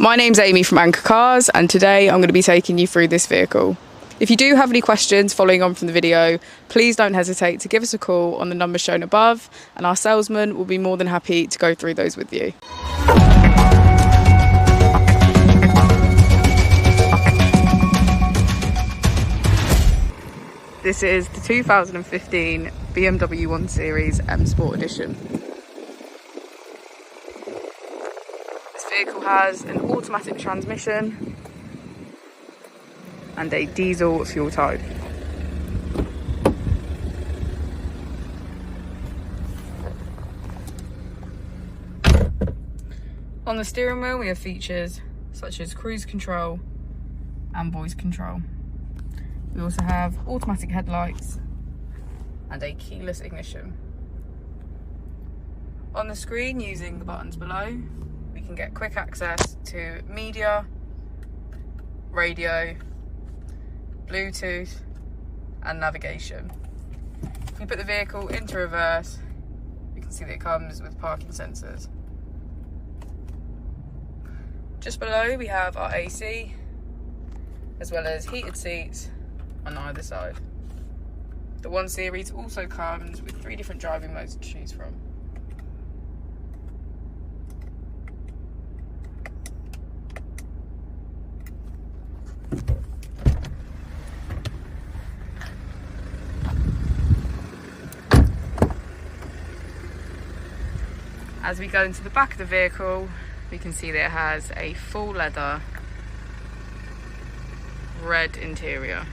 My name's Amy from Anchor Cars, and today I'm going to be taking you through this vehicle. If you do have any questions following on from the video, please don't hesitate to give us a call on the number shown above, and our salesman will be more than happy to go through those with you. This is the 2015 BMW 1 Series M Sport Edition. This vehicle has an automatic transmission and a diesel fuel type. On the steering wheel we have features such as cruise control and voice control. We also have automatic headlights and a keyless ignition. On the screen, using the buttons below, we can get quick access to media, radio, Bluetooth and navigation. If we put the vehicle into reverse, we can see that it comes with parking sensors. Just below we have our AC, as well as heated seats on either side. The 1 Series also comes with 3 different driving modes to choose from. As we go into the back of the vehicle, we can see that it has a full leather red interior.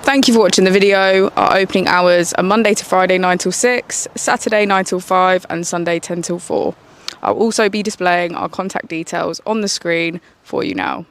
Thank you for watching the video. Our opening hours are Monday to Friday 9 till 6, Saturday 9 till 5 and Sunday 10 till 4. I'll also be displaying our contact details on the screen for you now.